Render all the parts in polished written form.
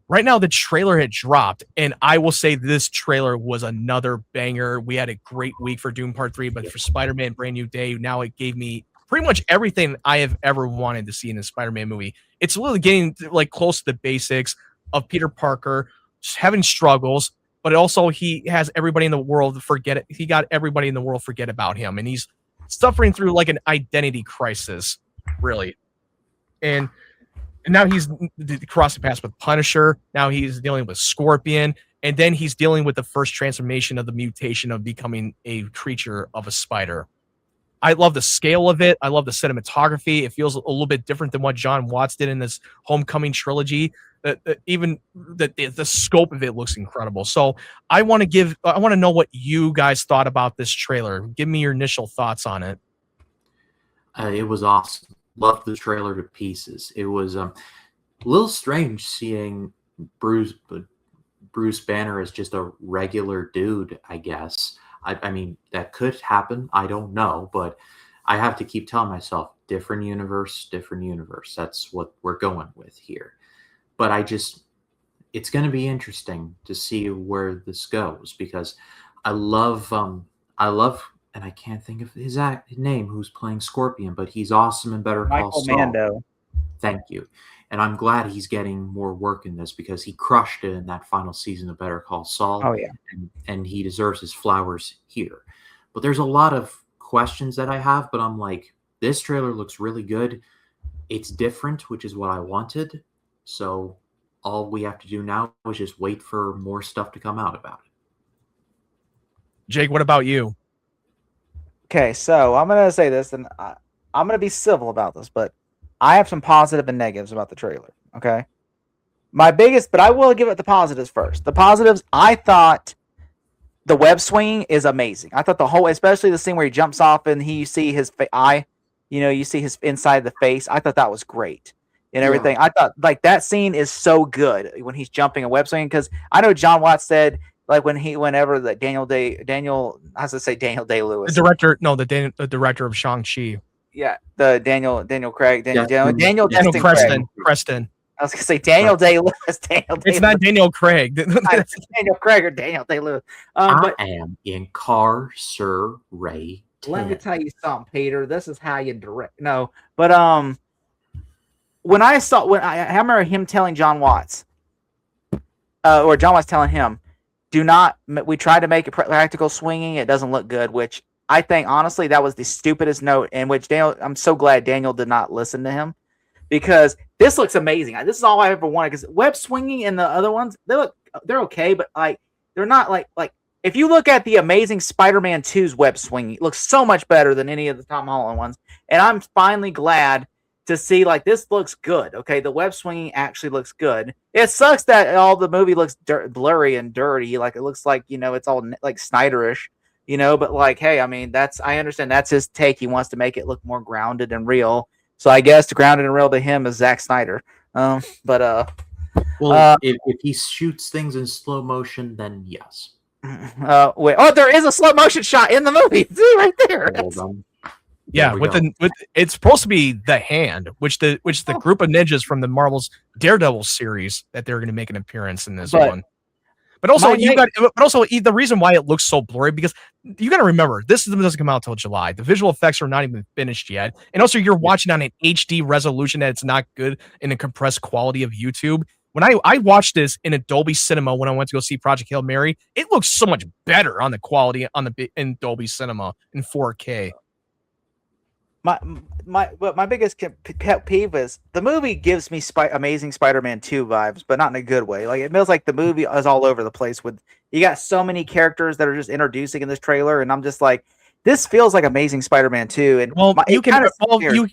right now the trailer had dropped, and I will say this trailer was another banger. We had a great week for Doom Part 3, but for Spider-Man Brand New Day, now it gave me pretty much everything I have ever wanted to see in a Spider-Man movie. It's really getting like close to the basics of Peter Parker having struggles, but also he has everybody in the world forget it. He got everybody in the world forget about him, and he's suffering through like an identity crisis, really. And now he's crossing paths with Punisher. Now he's dealing with Scorpion. And then he's dealing with the first transformation of the mutation of becoming a creature of a spider. I love the scale of it. I love the cinematography. It feels a little bit different than what John Watts did in this Homecoming trilogy. Even the scope of it looks incredible. So I want to know what you guys thought about this trailer. Give me your initial thoughts on it. It was awesome. Loved the trailer to pieces. It was a little strange seeing Bruce Banner as just a regular dude, I guess. I mean, that could happen. I don't know, but I have to keep telling myself, different universe, different universe. That's what we're going with here. But it's going to be interesting to see where this goes, because I love, and I can't think of his name, who's playing Scorpion, but he's awesome in Better Call Saul. Mando. Thank you. And I'm glad he's getting more work in this, because he crushed it in that final season of Better Call Saul. Oh, yeah. And he deserves his flowers here. But there's a lot of questions that I have, but I'm like, this trailer looks really good. It's different, which is what I wanted. So all we have to do now is just wait for more stuff to come out about it. Jake, what about you? Okay, so I'm going to say this, and I'm going to be civil about this, but I have some positive and negatives about the trailer, okay? But I will give it the positives first. The positives, I thought the web swinging is amazing. I thought especially the scene where he jumps off and you see his eye, you see his inside of the face. I thought that was great and everything. Yeah. I thought, like, that scene is so good when he's jumping a web swinging, because I know John Watts said, like, whenever the Daniel Day-Lewis. The director of Shang-Chi. Yeah, the Daniel Craig. Daniel Preston. I was going to say Daniel Day-Lewis. It's not Daniel Craig. Daniel Craig or Daniel Day-Lewis. I am incarcerated. Let me tell you something, Peter. This is how you direct. No, but when I remember him telling John Watts, or John Watts telling him, we tried to make it practical swinging. It doesn't look good, which I think, honestly, that was the stupidest note, in which I'm so glad Daniel did not listen to him, because this looks amazing. This is all I ever wanted, because web swinging and the other ones, they're okay, but like, they're not like if you look at the Amazing Spider-Man 2's web swinging, it looks so much better than any of the Tom Holland ones. And I'm finally glad to see, like, this looks good. Okay, the web swinging actually looks good. It sucks that all the movie looks blurry and dirty. Like, it looks like, it's all like Snyderish, but like, hey, I mean, I understand that's his take. He wants to make it look more grounded and real. So I guess grounded and real to him is Zack Snyder. If he shoots things in slow motion, then yes. There is a slow motion shot in the movie. See, right there. Yeah, it's supposed to be the hand, which the group of ninjas from the Marvel's Daredevil series that they're going to make an appearance in this one. But also, the reason why it looks so blurry, because you got to remember, this doesn't come out till July. The visual effects are not even finished yet, and also you're watching on an HD resolution that it's not good in a compressed quality of YouTube. When I watched this in Dolby Cinema when I went to go see Project Hail Mary, it looks so much better on the quality in Dolby Cinema in 4K. My biggest pet peeve is the movie gives me Amazing Spider-Man 2 vibes, but not in a good way. Like, it feels like the movie is all over the place. You got so many characters that are just introducing in this trailer, and I'm just like, this feels like Amazing Spider-Man 2. And a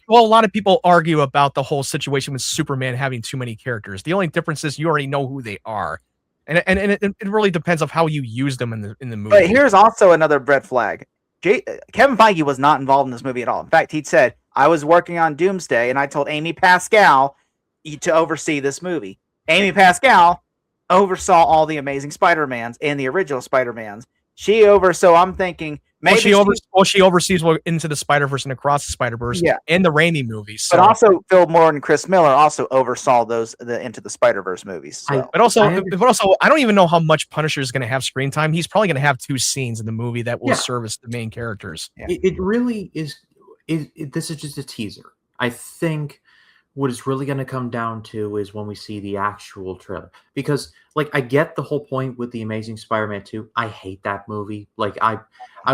lot of people argue about the whole situation with Superman having too many characters. The only difference is you already know who they are, and it really depends on how you use them in the movie. But here's also another red flag. Kevin Feige was not involved in this movie at all. In fact, he said, I was working on Doomsday, and I told Amy Pascal to oversee this movie. Amy Pascal oversaw all the Amazing Spider-Mans and the original Spider-Mans. So I'm thinking, Maybe she oversees Into the Spider-Verse and Across the Spider-Verse and the Raimi movies. So. But also, Phil Moore and Chris Miller also oversaw the Into the Spider-Verse movies. So. But also, I don't even know how much Punisher is going to have screen time. He's probably going to have 2 scenes in the movie that will service the main characters. Yeah. It really is. This is just a teaser. I think what it's really going to come down to is when we see the actual trailer. Because, like, I get the whole point with The Amazing Spider-Man 2. I hate that movie. Like, I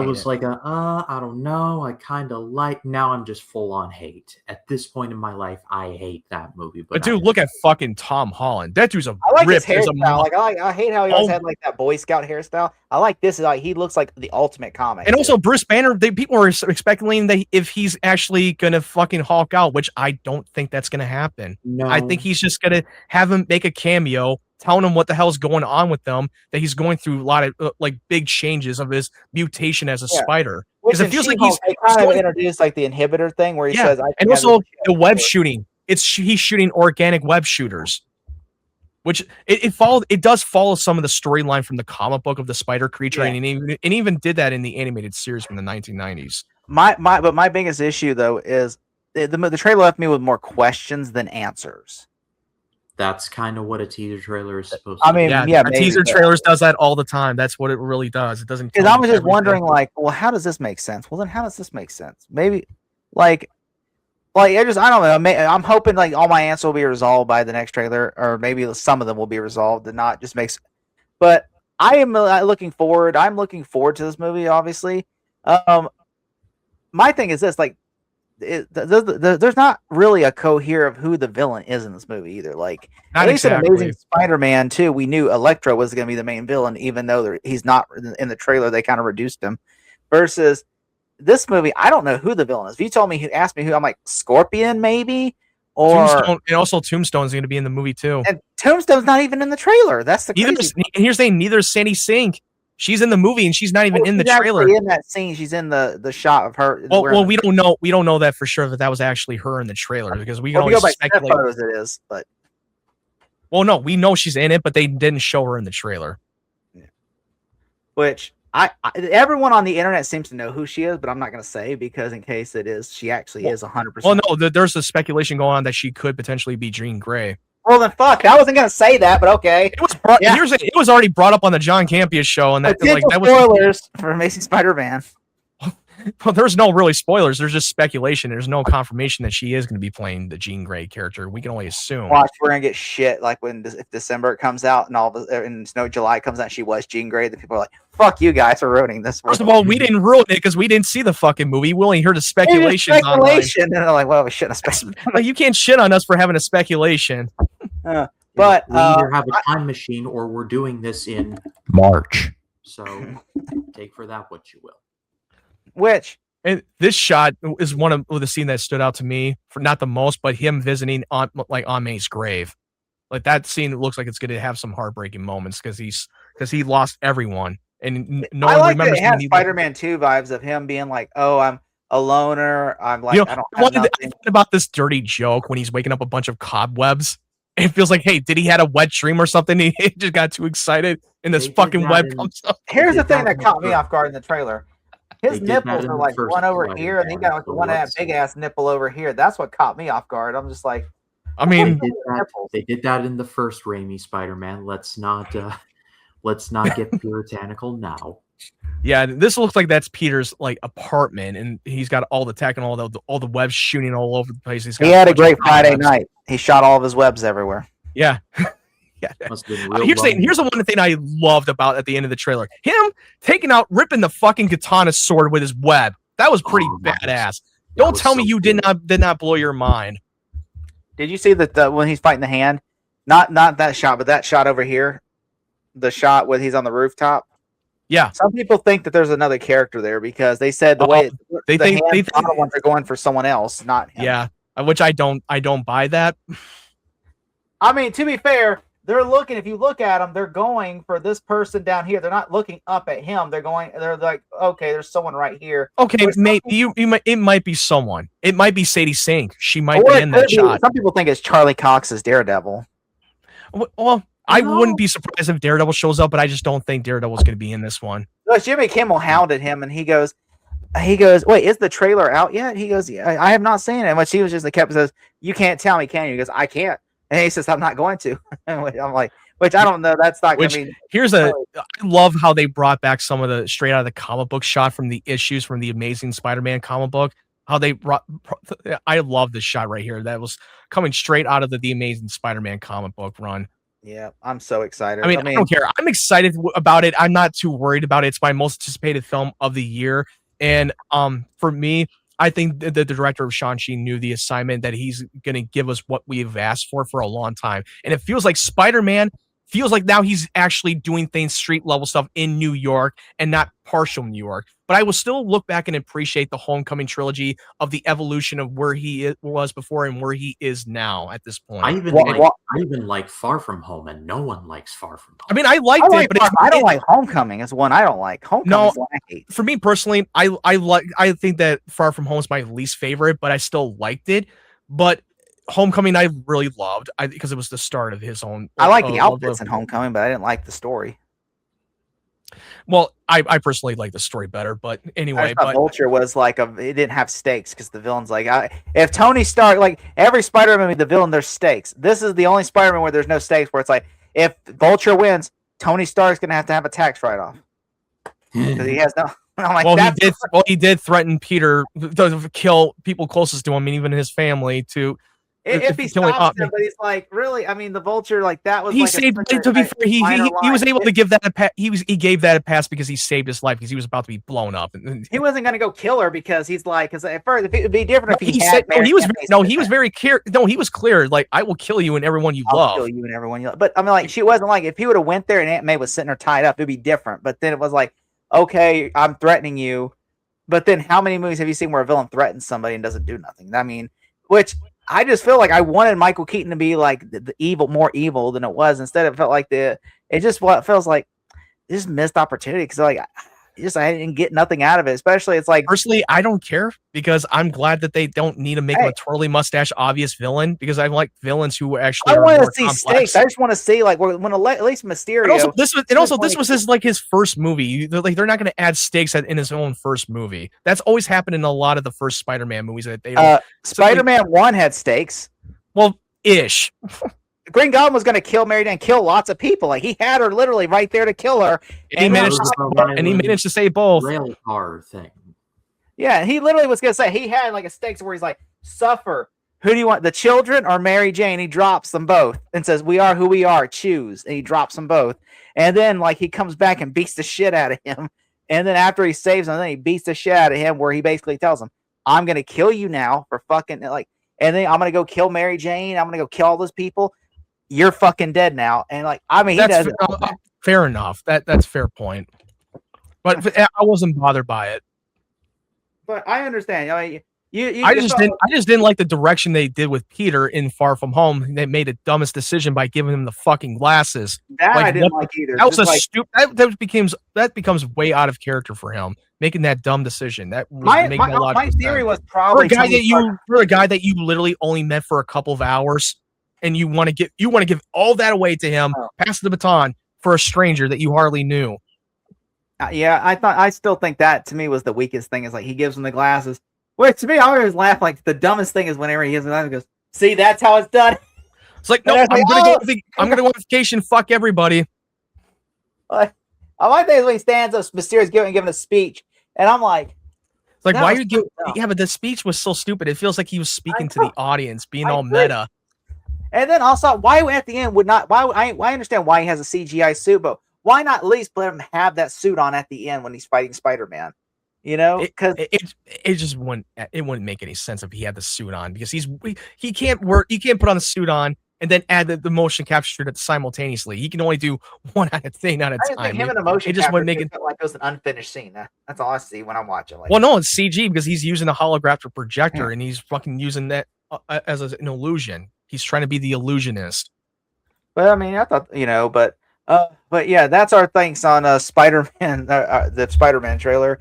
was like, I don't know. I kind of like. Now I'm just full on hate. At this point in my life, I hate that movie. But dude, look at fucking Tom Holland. That dude's I like his hairstyle. I hate how he always had like that Boy Scout hairstyle. I like this. Like he looks like the ultimate comic. And also Bruce Banner. People were speculating that if he's actually gonna fucking Hulk out, which I don't think that's gonna happen. No, I think he's just gonna have him make a cameo, telling him what the hell's going on with them, that he's going through a lot of like big changes of his mutation as a spider. Because it feels like he's kind of introduced like the inhibitor thing where he says, and also the web shooting. He's shooting organic web shooters, which it does follow some of the storyline from the comic book of the spider creature, and even did that in the animated series from the 1990s. But my biggest issue though is the trailer left me with more questions than answers. That's kind of what a teaser trailer is supposed to be. Teaser trailers does that all the time. That's what it really does. It doesn't. Because I was just wondering, like, well, how does this make sense? Well, then how does this make sense? Maybe, I don't know. I'm hoping like all my answers will be resolved by the next trailer, or maybe some of them will be resolved and not just makes. But I am looking forward. I'm looking forward to this movie. Obviously, my thing is this: like, there's not really a cohere of who the villain is in this movie either. Like, at least in Amazing Spider-Man 2, we knew Electro was going to be the main villain, even though he's not in the trailer. They kind of reduced him. Versus this movie, I don't know who the villain is. If you asked me who, I'm like Scorpion maybe, or Tombstone, and also Tombstone's going to be in the movie too. And Tombstone's not even in the trailer. That's the and here's the thing: neither is Sandy Sink. She's in the movie and she's not even in the trailer. In that scene, she's in the shot of her. Well, we don't know. We don't know that for sure that was actually her in the trailer because we can only speculate. Photos it is, but no, we know she's in it, but they didn't show her in the trailer. Yeah. Which everyone on the internet seems to know who she is, but I'm not going to say because in case it is, she actually is 100%. Well, no, there's a speculation going on that she could potentially be Jean Grey. Well, then fuck. I wasn't gonna say that, but okay. It was already brought up on the John Campea show, and that was spoilers for Amazing Spider-Man. Well, there's no really spoilers. There's just speculation. There's no confirmation that she is going to be playing the Jean Grey character. We can only assume. Watch, we're gonna get shit like if December comes out and July comes out, she was Jean Grey. Then people are like, "Fuck you guys for ruining this." First of all, we didn't ruin it because we didn't see the fucking movie. We only heard the speculation. And they're like, "Well, we shouldn't have speculated." Like, you can't shit on us for having a speculation. But we either have a time machine or we're doing this in March. So take for that what you will. And this shot is one of the scene that stood out to me for not the most, but him visiting on May's grave. Like that scene looks like it's going to have some heartbreaking moments because he lost everyone and no one remembers. It has Spider-Man 2 vibes of him being like, "Oh, I'm a loner. I'm like, I don't have nothing." About this dirty joke when he's waking up a bunch of cobwebs. It feels like, hey, did he had a wet dream or something? He just got too excited and this fucking web comes up. Here's the thing that caught me off guard in the trailer. His nipples are like one over here, and he got like one big ass nipple over here. That's what caught me off guard. I'm just like, I mean, they did that in the first Raimi Spider-Man. Let's not get puritanical now. Yeah, this looks like that's Peter's like apartment, and he's got all the tech and all the webs shooting all over the place. He had a great Friday night. He shot all of his webs everywhere. Yeah. Yeah. Here's the one thing I loved about at the end of the trailer. Him ripping the fucking katana sword with his web. That was pretty badass. Don't tell me you did not blow your mind. Did you see that when he's fighting the hand? Not that shot, but that shot over here. The shot when he's on the rooftop. Yeah. Some people think that there's another character there because they said they think ones are going for someone else, not him. Yeah. Which I don't buy that. I mean, to be fair, they're looking. If you look at them, they're going for this person down here. They're not looking up at him. They're like, okay, there's someone right here. Okay, it might be someone. It might be Sadie Sink. She might be in that shot. Some people think it's Charlie Cox's Daredevil. Well, I wouldn't be surprised if Daredevil shows up, but I just don't think Daredevil's going to be in this one. Jimmy Kimmel hounded him, and he goes, wait, is the trailer out yet? He goes, yeah, I have not seen it. And when she was just kept says, you can't tell me, can you? He goes, I can't. And he says, I'm not going to. I'm like, which I don't know. That's not going to be. I love how they brought back some of the straight out of the comic book shot from the issues from the Amazing Spider-Man comic book. How they brought, I love this shot right here. That was coming straight out of the Amazing Spider-Man comic book run. Yeah, I'm so excited. I mean, I don't care. I'm excited about it. I'm not too worried about it. It's my most anticipated film of the year. And for me, I think the director of Shang-Chi knew the assignment that he's going to give us what we've asked for a long time. And it feels like Spider-Man feels like now he's actually doing things street level stuff in New York and not partial New York. But I will still look back and appreciate the Homecoming trilogy of the evolution of where he was before and where he is now at this point. I even like Far From Home, and no one likes Far From Home. I mean, I liked it, but I don't like Homecoming. It's one I don't like. Homecoming. No, I hate. For me personally, I think that Far From Home is my least favorite, but I still liked it. But Homecoming I really loved because it was the start of his own. I like the outfits in Homecoming, but I didn't like the story. Well, I personally like the story better, but anyway. But Vulture was like it didn't have stakes because the villain's like, if Tony Stark, like every Spider-Man movie, the villain, there's stakes. This is the only Spider-Man where there's no stakes, where it's like, if Vulture wins, Tony Stark's gonna have to have a tax write-off because he has no. I'm like, he did threaten Peter to kill people closest to him, and even his family to. If he stops him, but he's like, really? I mean, the Vulture, like that was. He like saved. To be fair, he was able to give that a pass. He gave that a pass because he saved his life because he was about to be blown up. He wasn't going to go kill her because he's like, because at first it would be different if he said. He was very clear. No, he was clear. Like, I will kill you and everyone you love. Kill you and everyone you love. But I mean, like, she wasn't like, if he would have went there and Aunt May was sitting her tied up, it'd be different. But then it was like, okay, I'm threatening you. But then how many movies have you seen where a villain threatens somebody and doesn't do nothing? I mean, which. I just feel like I wanted Michael Keaton to be like the evil, more evil than it was. Instead, it felt like it feels like just missed opportunity because like I didn't get nothing out of it. Especially, it's like personally, I don't care because I'm glad that they don't need to make him a twirly mustache obvious villain because I like villains who actually. I want to see stakes. I just want to see like when at least Mysterio. This was his first movie. They're not going to add stakes in his own first movie. That's always happened in a lot of the first Spider-Man movies that they. Spider-Man 1 had stakes. Well, ish. Green Goblin was going to kill Mary Jane, kill lots of people. Like he had her literally right there to kill her, and he managed to save both. Rail car thing. Yeah, he literally was going to say he had like a stakes where he's like, "Suffer. Who do you want, the children or Mary Jane?" He drops them both and says, "We are who we are. Choose." And he drops them both, and then like he comes back and beats the shit out of him. And then after he saves him, then he beats the shit out of him, where he basically tells him, "I'm going to kill you now for fucking like," and then I'm going to go kill Mary Jane. I'm going to go kill all those people. You're fucking dead now. And like, I mean, that's fair enough. That's fair point. But I wasn't bothered by it. But I understand. I mean, I just didn't like the direction they did with Peter in Far From Home. They made the dumbest decision by giving him the fucking glasses. That I didn't like either. That was that becomes way out of character for him, making that dumb decision. That was my theory was probably for a guy that you literally only met for a couple of hours. And you want to give all that away to him, pass the baton for a stranger that you hardly knew. Yeah, I still think that to me was the weakest thing. Is like he gives him the glasses. Which to me, I always laugh. Like the dumbest thing is whenever he gives him the glasses, he goes, "See, that's how it's done." It's like, no, I'm gonna go on vacation. Fuck everybody. Like, I like that when he stands up, Mysterio's giving a speech, and I'm like. It's like, why are you giving? Yeah, but the speech was so stupid. It feels like he was speaking to the audience, being all meta. And then also, why at the end would not? Why I understand why he has a CGI suit, but why not at least let him have that suit on at the end when he's fighting Spider-Man? You know, because it just wouldn't make any sense if he had the suit on because he can't put on the suit on and then add the motion capture to it simultaneously. He can only do one thing at a time. Think him and the motion just wouldn't make it like it was an unfinished scene. That's all I see when I'm watching. Like, well, no, it's CG because he's using a holographic projector and he's fucking using that as an illusion. He's trying to be the illusionist. But I mean, I thought, but yeah, that's our thanks on Spider-Man, the Spider-Man trailer.